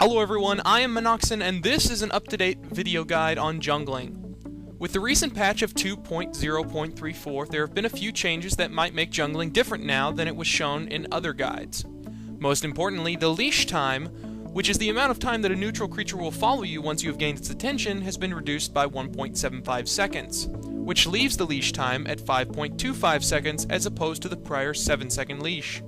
Hello everyone, I am Minoxen, and this is an up-to-date video guide on jungling. With the recent patch of 2.0.34, there have been a few changes that might make jungling different now than it was shown in other guides. Most importantly, the leash time, which is the amount of time that a neutral creature will follow you once you have gained its attention, has been reduced by 1.75 seconds, which leaves the leash time at 5.25 seconds as opposed to the prior 7-second leash.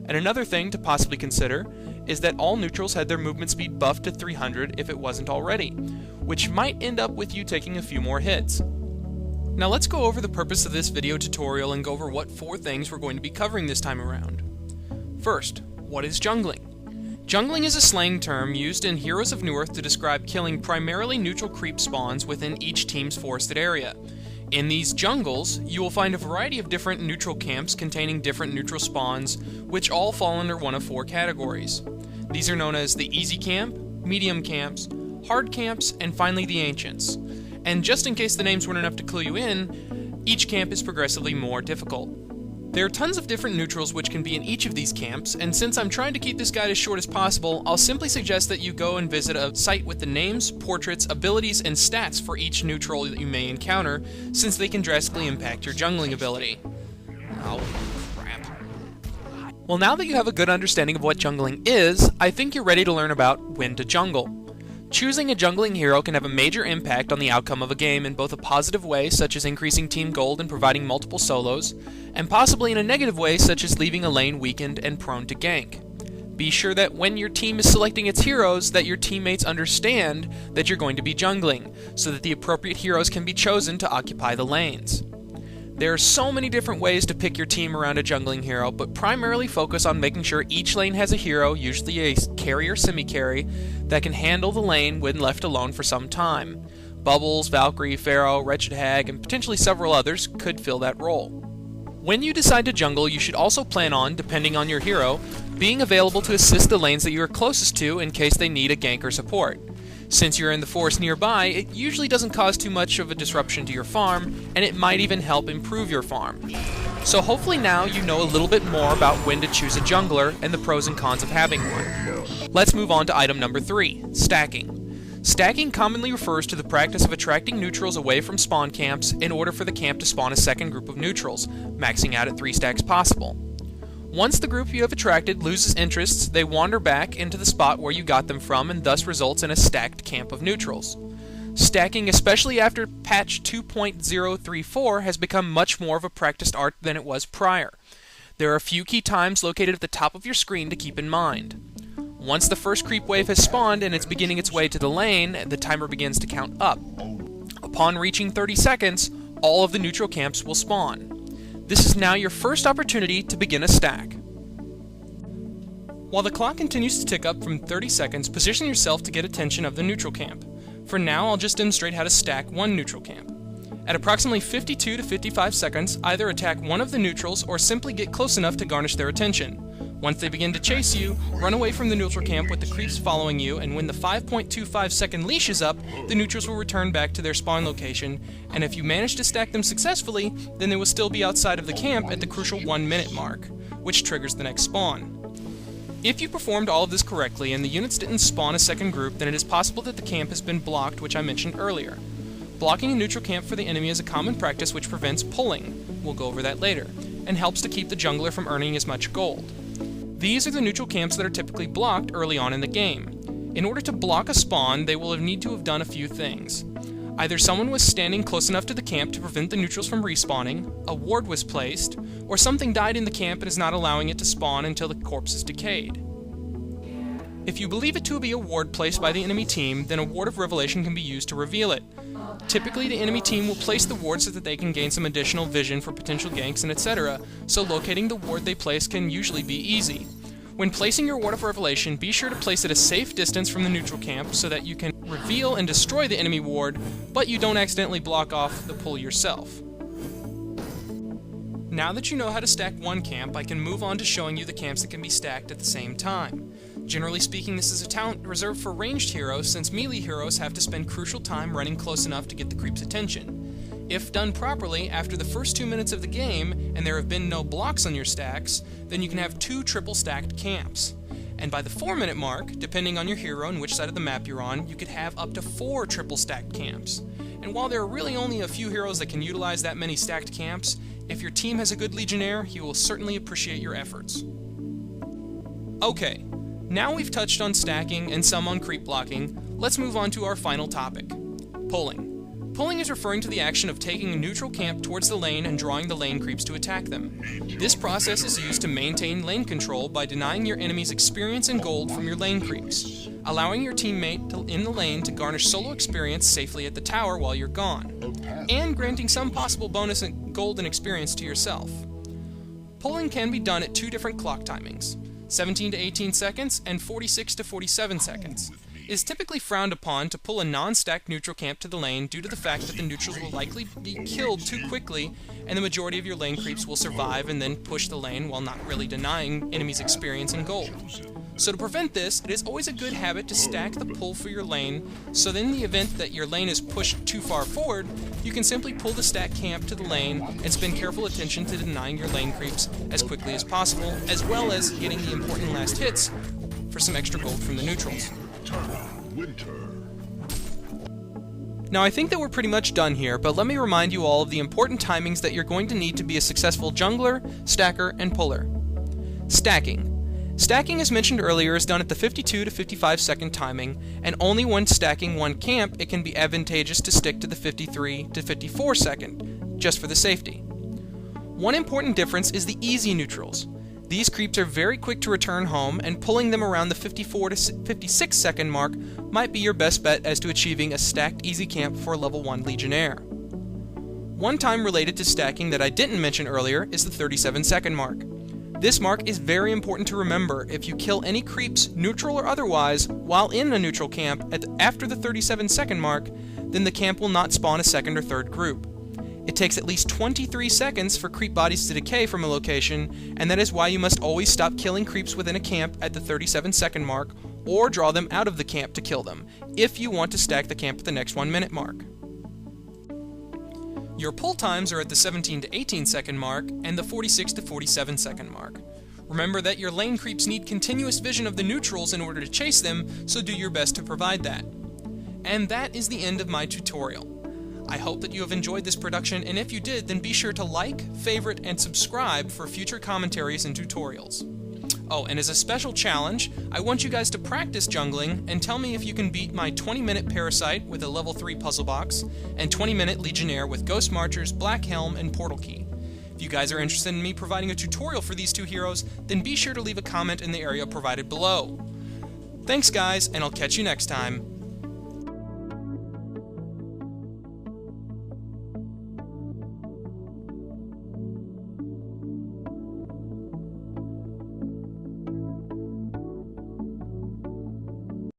And another thing to possibly consider is that all neutrals had their movement speed buffed to 300 if it wasn't already, which might end up with you taking a few more hits. Now let's go over the purpose of this video tutorial and go over what 4 things we're going to be covering this time around. First, what is jungling? Jungling is a slang term used in Heroes of Newerth to describe killing primarily neutral creep spawns within each team's forested area. In these jungles, you will find a variety of different neutral camps containing different neutral spawns, which all fall under one of 4 categories. These are known as the easy camp, medium camps, hard camps, and finally the ancients. And just in case the names weren't enough to clue you in, each camp is progressively more difficult. There are tons of different neutrals which can be in each of these camps, and since I'm trying to keep this guide as short as possible, I'll simply suggest that you go and visit a site with the names, portraits, abilities, and stats for each neutral that you may encounter, since they can drastically impact your jungling ability. Oh, crap. Well, now that you have a good understanding of what jungling is, I think you're ready to learn about when to jungle. Choosing a jungling hero can have a major impact on the outcome of a game in both a positive way, such as increasing team gold and providing multiple solos, and possibly in a negative way, such as leaving a lane weakened and prone to gank. Be sure that when your team is selecting its heroes, that your teammates understand that you're going to be jungling, so that the appropriate heroes can be chosen to occupy the lanes. There are so many different ways to pick your team around a jungling hero, but primarily focus on making sure each lane has a hero, usually a carry or semi-carry, that can handle the lane when left alone for some time. Bubbles, Valkyrie, Pharaoh, Wretched Hag, and potentially several others could fill that role. When you decide to jungle, you should also plan on, depending on your hero, being available to assist the lanes that you are closest to in case they need a gank or support. Since you're in the forest nearby, it usually doesn't cause too much of a disruption to your farm, and it might even help improve your farm. So hopefully now you know a little bit more about when to choose a jungler and the pros and cons of having one. Let's move on to item number 3, stacking. Stacking commonly refers to the practice of attracting neutrals away from spawn camps in order for the camp to spawn a second group of neutrals, maxing out at 3 stacks possible. Once the group you have attracted loses interests, they wander back into the spot where you got them from and thus results in a stacked camp of neutrals. Stacking, especially after patch 2.034, has become much more of a practiced art than it was prior. There are a few key times located at the top of your screen to keep in mind. Once the first creep wave has spawned and it's beginning its way to the lane, the timer begins to count up. Upon reaching 30 seconds, all of the neutral camps will spawn. This is now your first opportunity to begin a stack. While the clock continues to tick up from 30 seconds, position yourself to get attention of the neutral camp. For now, I'll just demonstrate how to stack one neutral camp. At approximately 52 to 55 seconds, either attack one of the neutrals or simply get close enough to garnish their attention. Once they begin to chase you, run away from the neutral camp with the creeps following you, and when the 5.25 second leash is up, the neutrals will return back to their spawn location, and if you manage to stack them successfully, then they will still be outside of the camp at the crucial 1 minute mark, which triggers the next spawn. If you performed all of this correctly and the units didn't spawn a second group, then it is possible that the camp has been blocked, which I mentioned earlier. Blocking a neutral camp for the enemy is a common practice which prevents pulling, we'll go over that later, and helps to keep the jungler from earning as much gold. These are the neutral camps that are typically blocked early on in the game. In order to block a spawn, they will need to have done a few things. Either someone was standing close enough to the camp to prevent the neutrals from respawning, a ward was placed, or something died in the camp and is not allowing it to spawn until the corpse is decayed. If you believe it to be a ward placed by the enemy team, then a ward of revelation can be used to reveal it. Typically, the enemy team will place the ward so that they can gain some additional vision for potential ganks and etc., so locating the ward they place can usually be easy. When placing your ward of revelation, be sure to place it a safe distance from the neutral camp so that you can reveal and destroy the enemy ward, but you don't accidentally block off the pull yourself. Now that you know how to stack one camp, I can move on to showing you the camps that can be stacked at the same time. Generally speaking, this is a talent reserved for ranged heroes, since melee heroes have to spend crucial time running close enough to get the creep's attention. If done properly, after the first 2 minutes of the game, and there have been no blocks on your stacks, then you can have 2 triple stacked camps. And by the 4-minute mark, depending on your hero and which side of the map you're on, you could have up to 4 triple stacked camps. And while there are really only a few heroes that can utilize that many stacked camps, if your team has a good Legionnaire, he will certainly appreciate your efforts. Okay, now we've touched on stacking and some on creep blocking, let's move on to our final topic, pulling. Pulling is referring to the action of taking a neutral camp towards the lane and drawing the lane creeps to attack them. This process is used to maintain lane control by denying your enemies experience and gold from your lane creeps, allowing your teammate in the lane to garnish solo experience safely at the tower while you're gone, and granting some possible bonus in gold and experience to yourself. Pulling can be done at 2 different clock timings, 17 to 18 seconds and 46 to 47 seconds. It is typically frowned upon to pull a non-stacked neutral camp to the lane due to the fact that the neutrals will likely be killed too quickly and the majority of your lane creeps will survive and then push the lane while not really denying enemies experience and gold. So to prevent this, it is always a good habit to stack the pull for your lane, so that in the event that your lane is pushed too far forward, you can simply pull the stacked camp to the lane and spend careful attention to denying your lane creeps as quickly as possible, as well as getting the important last hits for some extra gold from the neutrals. Now I think that we're pretty much done here, but let me remind you all of the important timings that you're going to need to be a successful jungler, stacker, and puller. Stacking. Stacking, as mentioned earlier, is done at the 52 to 55 second timing, and only when stacking one camp it can be advantageous to stick to the 53 to 54 second, just for the safety. One important difference is the easy neutrals. These creeps are very quick to return home, and pulling them around the 54 to 56 second mark might be your best bet as to achieving a stacked easy camp for a level 1 Legionnaire. One time related to stacking that I didn't mention earlier is the 37 second mark. This mark is very important to remember. If you kill any creeps, neutral or otherwise, while in a neutral camp after the 37 second mark, then the camp will not spawn a second or third group. It takes at least 23 seconds for creep bodies to decay from a location, and that is why you must always stop killing creeps within a camp at the 37 second mark, or draw them out of the camp to kill them, if you want to stack the camp at the next 1 minute mark. Your pull times are at the 17 to 18 second mark, and the 46 to 47 second mark. Remember that your lane creeps need continuous vision of the neutrals in order to chase them, so do your best to provide that. And that is the end of my tutorial. I hope that you have enjoyed this production, and if you did, then be sure to like, favorite, and subscribe for future commentaries and tutorials. Oh, and as a special challenge, I want you guys to practice jungling and tell me if you can beat my 20-minute Parasite with a level 3 puzzle box, and 20-minute Legionnaire with Ghost Marchers, Black Helm, and Portal Key. If you guys are interested in me providing a tutorial for these 2 heroes, then be sure to leave a comment in the area provided below. Thanks guys, and I'll catch you next time.